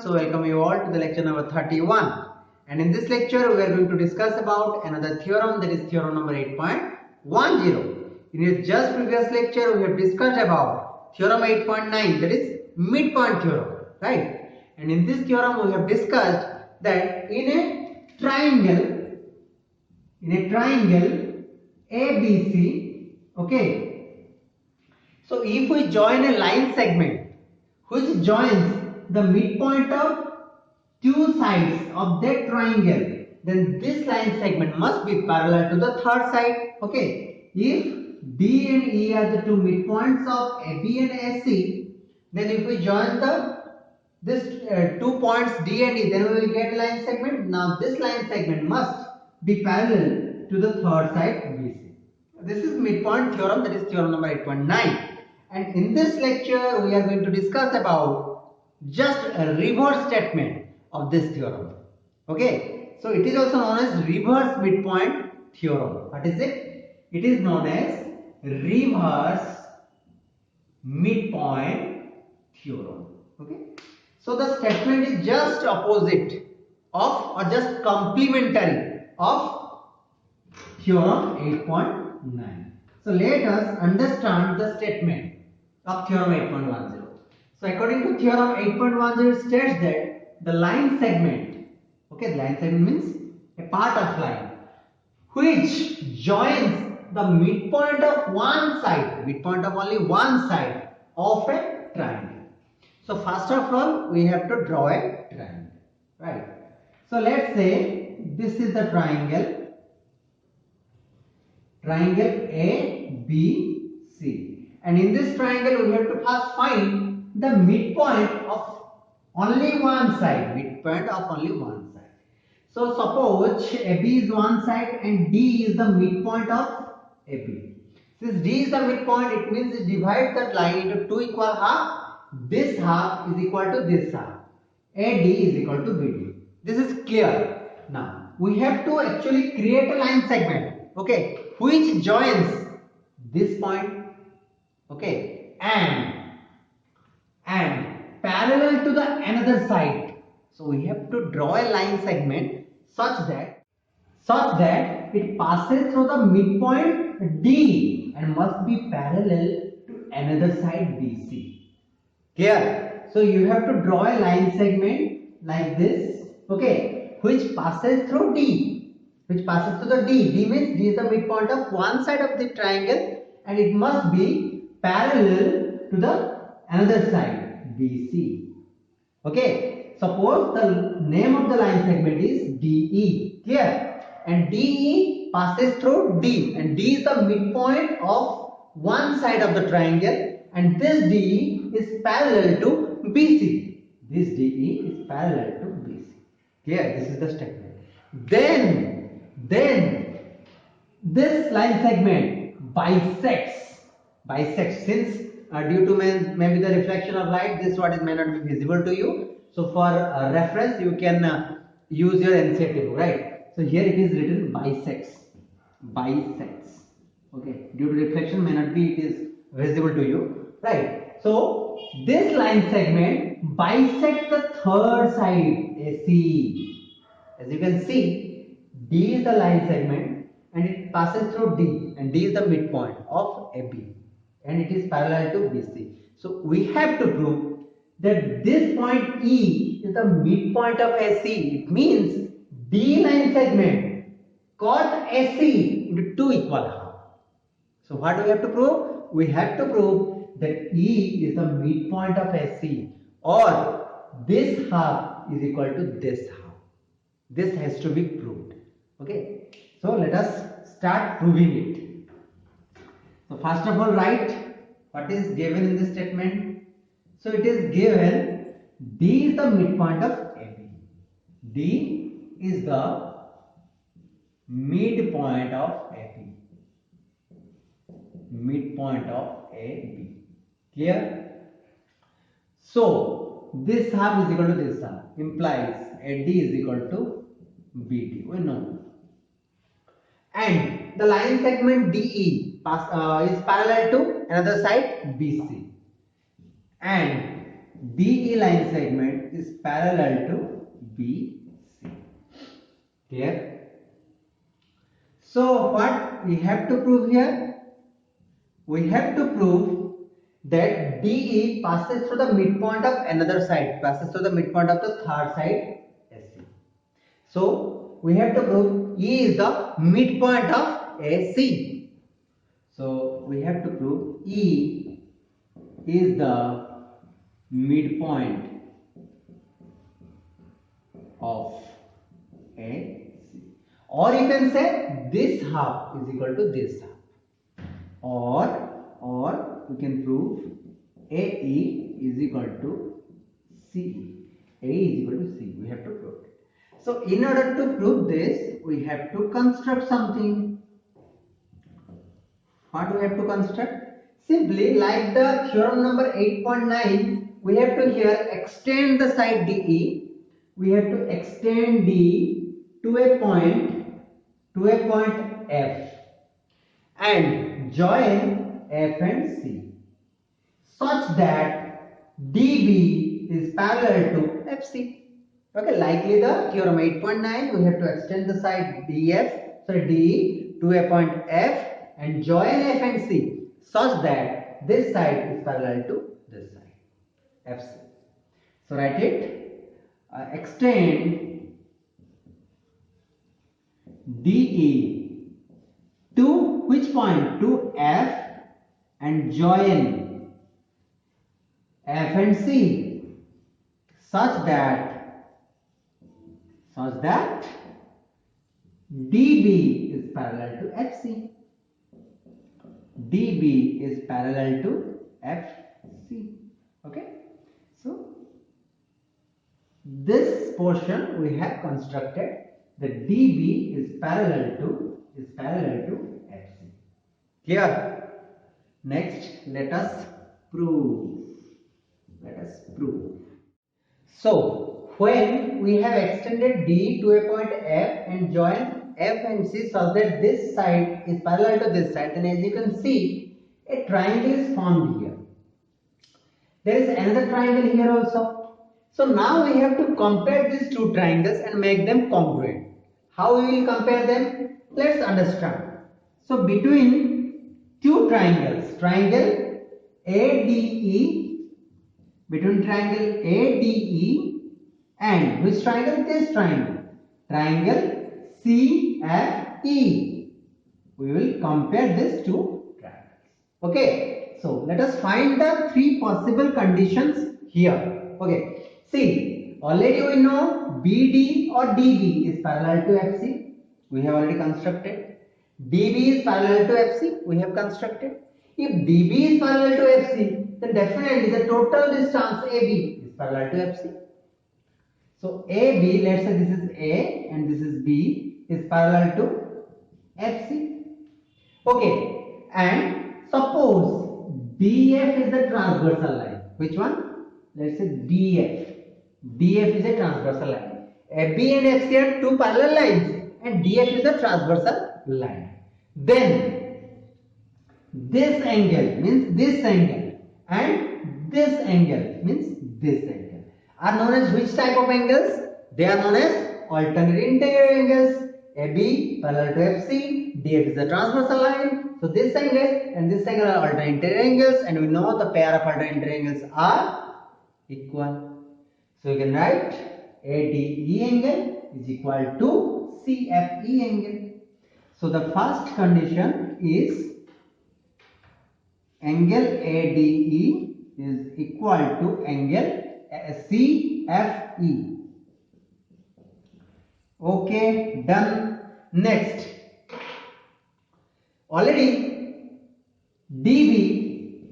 So welcome you all to the lecture number 31. And in this lecture we are going to discuss about another theorem, that is theorem number 8.10. In its just previous lecture we have discussed about theorem 8.9, that is midpoint theorem, right? And in this theorem we have discussed that in a triangle ABC, okay, so if we join a line segment which joins the midpoint of two sides of that triangle, then this line segment must be parallel to the third side. Okay, if D and E are the two midpoints of AB and AC, then if we join this 2 points D and E, then we will get a line segment. Now this line segment must be parallel to the third side BC. This is midpoint theorem, that is theorem number 8.9. And in this lecture we are going to discuss about just a reverse statement of this theorem. Okay, so it is also known as reverse midpoint theorem. What is it? It is known as reverse midpoint theorem. Okay, so the statement is just opposite of or just complementary of theorem 8.9. So let us understand the statement of theorem 8.10. So according to theorem 8.10, it states that the line segment, okay, the line segment means a part of line which joins the midpoint of one side, midpoint of only one side of a triangle. So first of all we have to draw a triangle, right? So let's say this is the triangle ABC, and in this triangle we have to first find the midpoint of only one side, So suppose AB is one side and D is the midpoint of AB. Since D is the midpoint, it means it divides that line into two equal half. This half is equal to this half. AD is equal to BD. This is clear. Now we have to actually create a line segment, okay, which joins this point, okay, and parallel to the another side. So we have to draw a line segment such that it passes through the midpoint D and must be parallel to another side BC. Clear? So you have to draw a line segment like this, okay, which passes through D, which passes through the D. D means D is the midpoint of one side of the triangle and it must be parallel to the another side BC. Okay, suppose the name of the line segment is DE. Clear? And DE passes through D and D is the midpoint of one side of the triangle and this DE is parallel to BC. This DE is parallel to BC. Clear? This is the statement. Then this line segment bisects since due to maybe the reflection of light, this what is may not be visible to you. So for reference you can use your NCERT book, right? So here it is written bisects. Okay, due to reflection may not be it is visible to you, right? So this line segment bisects the third side AC. As you can see, D is the line segment and it passes through D and D is the midpoint of AB and it is parallel to BC. So we have to prove that this point E is the midpoint of AC. It means D line segment cut AC into two equal halves. So what do we have to prove? We have to prove that E is the midpoint of AC or this half is equal to this half. This has to be proved. Okay. So let us start proving it. So first of all, write what is given in this statement. So it is given D is the midpoint of AB. D is the midpoint of AB. Midpoint of AB. Clear? So this half is equal to this half, implies AD is equal to BD. We know. And the line segment DE is parallel to another side BC. And DE line segment is parallel to BC. Clear? So what we have to prove here? We have to prove that DE passes through the midpoint of another side, passes through the midpoint of the third side AC. So we have to prove E is the midpoint of AC. So we have to prove E is the midpoint of AC. Or you can say this half is equal to this half. Or we can prove AE is equal to CE. AE is equal to CE. We have to prove it. So in order to prove this, we have to construct something. What we have to construct? Simply like the theorem number 8.9, we have to here extend the side DE. We have to extend D to a point F and join F and C such that DB is parallel to FC. Okay, likely the theorem 8.9, we have to extend the side DE to a point F and join F and C such that this side is parallel to this side, FC. So write it. Extend DE to which point? To F and join F and C such that DB is parallel to FC. DB is parallel to FC. Okay, so this portion we have constructed that DB is parallel to FC. Clear? Next, let us prove. So when we have extended D to a point F and join F and C such that this side is parallel to this side, then as you can see, a triangle is formed here. There is another triangle here also. So now we have to compare these two triangles and make them congruent. How we will compare them? Let's understand. So between two triangles, triangle ADE, between triangle ADE and which triangle? This triangle, triangle CFE. We will compare these two triangles. Okay, so let us find the three possible conditions here. Okay. See, already we know BD or DB is parallel to FC. We have already constructed. DB is parallel to FC. We have constructed. If DB is parallel to FC, then definitely the total distance AB is parallel to FC. So AB, let's say this is A and this is B, is parallel to FC. Okay, and suppose DF is a transversal line. Which one? Let's say DF. DF is a transversal line. AB and FC are two parallel lines and DF is a transversal line. Then this angle means this angle and this angle means this angle are known as which type of angles? They are known as alternate interior angles. AB parallel to FC, DF is a transversal line. So this angle and this angle are alternate interior angles, and we know the pair of alternate interior angles are equal. So you can write ADE angle is equal to CFE angle. So the first condition is angle ADE is equal to angle CFE. Okay, done. Next, already DB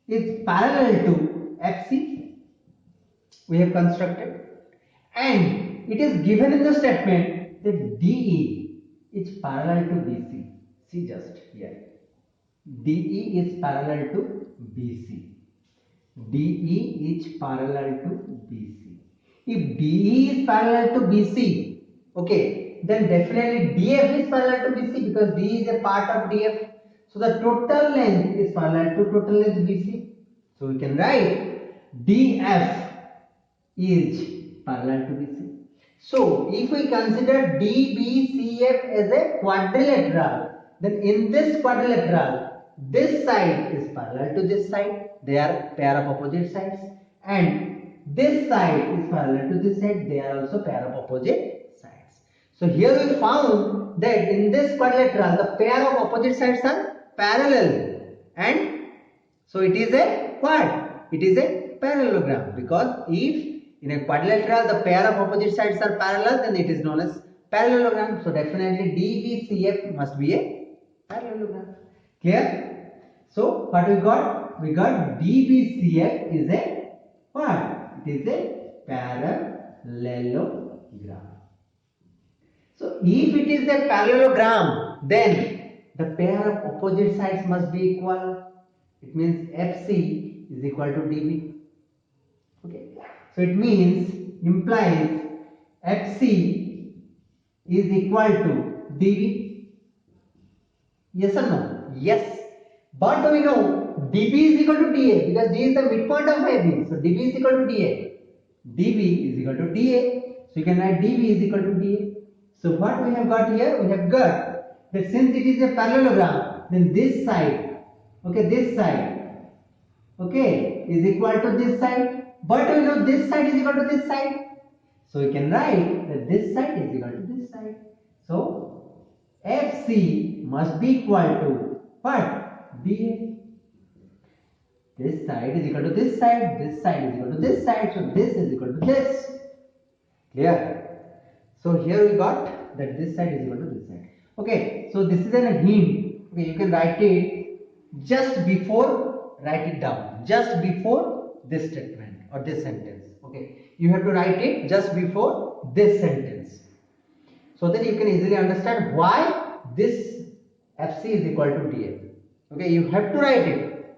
is parallel to FC. We have constructed, and it is given in the statement that DE is parallel to BC. See just here, DE is parallel to BC. DE is parallel to BC. If DE is parallel to BC, okay, then definitely DF is parallel to BC because D is a part of DF. So the total length is parallel to total length BC. So we can write DF is parallel to BC. So if we consider DBCF as a quadrilateral, then in this quadrilateral, this side is parallel to this side. They are pair of opposite sides, and this side is parallel to this side. They are also pair of opposite sides. So here we found that in this quadrilateral, the pair of opposite sides are parallel, and so it is a quad. It is a parallelogram, because if in a quadrilateral the pair of opposite sides are parallel, then it is known as parallelogram. So definitely DBCF must be a parallelogram. Clear? So what we got? We got DBCF is a what? It is a parallelogram. So if it is a parallelogram, then the pair of opposite sides must be equal. It means FC is equal to DB. Okay. So it implies FC is equal to DB. Yes or no? Yes. But we know DB is equal to DA, because D is the midpoint of AB. So DB is equal to DA. DB is equal to DA. So you can write DB is equal to DA. So what we have got here? We have got that since it is a parallelogram, then this side, okay, this side, okay, is equal to this side. But we know this side is equal to this side. So we can write that this side is equal to this side. So FC must be equal to what? DA. This side is equal to this side. This side is equal to this side. So this is equal to this. Clear? So here we got that this side is equal to this side. Okay. So this is a hint. Okay. You can write it just before, write it down. Just before this statement or this sentence. Okay, you have to write it just before this sentence, so that you can easily understand why this FC is equal to DA. Okay, you have to write it.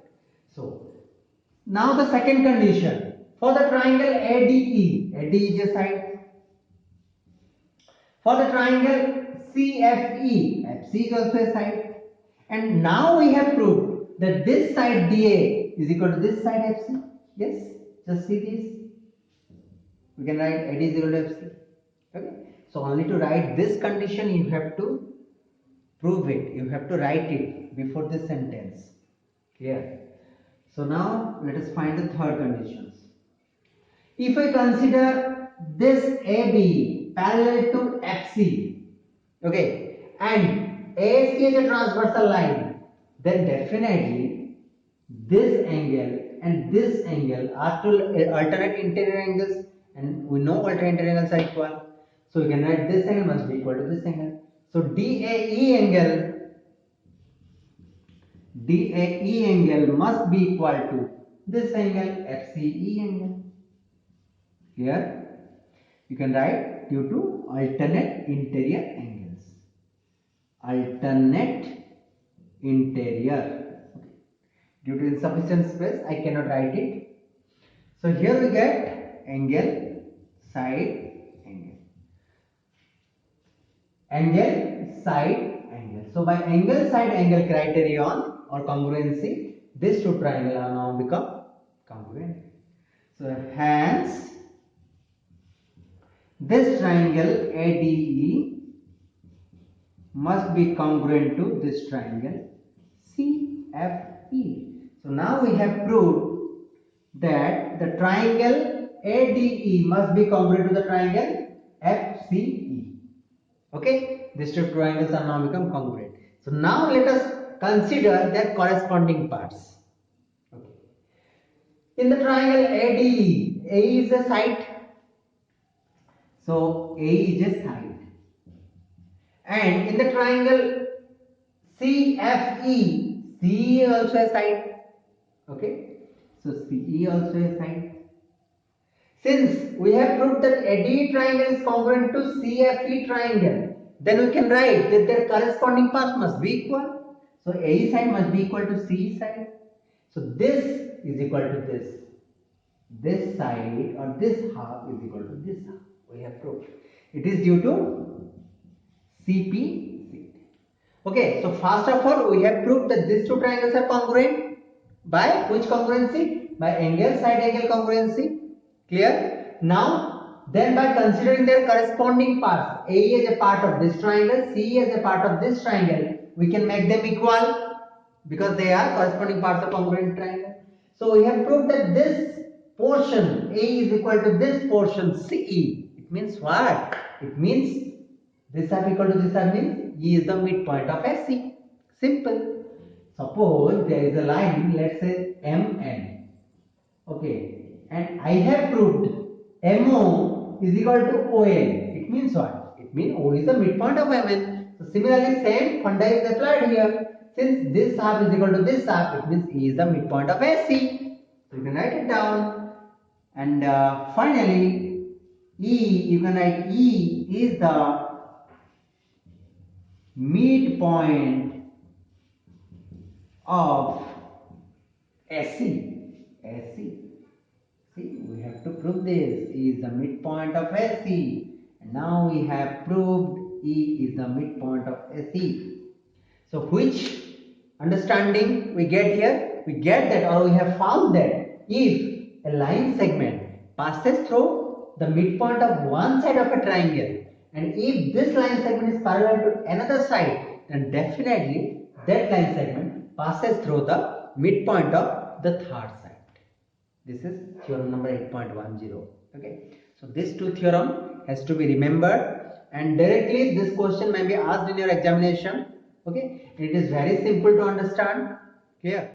So now the second condition for the triangle ADE. AD is a side. For the triangle CFE, FC is also a side. And now we have proved that this side DA is equal to this side FC. Yes, just see this. We can write AD is equal to FC. Okay. So only to write this condition you have to prove it. You have to write it before this sentence. Clear? So now let us find the third conditions. If I consider this AB parallel to FC, okay, and AC is a transversal line, then definitely this angle and this angle are two alternate interior angles, and we know alternate interior angles are equal. So we can write this angle must be equal to this angle. So DAE angle must be equal to this angle, FCE angle. Here you can write due to alternate interior angles. Alternate interior. Okay. Due to insufficient space, I cannot write it. So here we get angle, side, angle. Angle, side, angle. So by angle, side, angle criterion or congruency, these two triangles are now become congruent. So hence, this triangle ADE must be congruent to this triangle CFE. So now we have proved that the triangle ADE must be congruent to the triangle FCE. Okay, these two triangles are now become congruent. So now let us consider their corresponding parts. Okay. In the triangle ADE, A is a side. So A is a side. And in the triangle CFE, C is also a side. Okay. So CE also a side. Since we have proved that ADE triangle is congruent to CFE triangle, then we can write that their corresponding parts must be equal. So AE side must be equal to CE side. So this is equal to this. This side or this half is equal to this half. We have proved. It is due to CP. Okay, so first of all, we have proved that these two triangles are congruent by which congruency? by angle side angle congruency. Clear? Now, then by considering their corresponding parts, A is a part of this triangle, C is a part of this triangle, we can make them equal because they are corresponding parts of congruent triangle. So we have proved that this portion A is equal to this portion CE. It means what? It means this half equal to this half means E is the midpoint of SC. Simple. Suppose there is a line, let's say MN. Okay, and I have proved MO is equal to ON. It means what? It means O is the midpoint of MN. So similarly, same funda is applied here. Since this half is equal to this half, it means E is the midpoint of SC. So you can write it down. And finally, E, you can write E is the midpoint of SC. See, we have to prove this. E is the midpoint of SC. And now we have proved E is the midpoint of SC. So which understanding we get here? We get that, or we have found that if a line segment passes through the midpoint of one side of a triangle, and if this line segment is parallel to another side, then definitely that line segment passes through the midpoint of the third side. This is theorem number 8.10. Okay, so these two theorem has to be remembered, and directly this question may be asked in your examination. Okay, it is very simple to understand. Clear?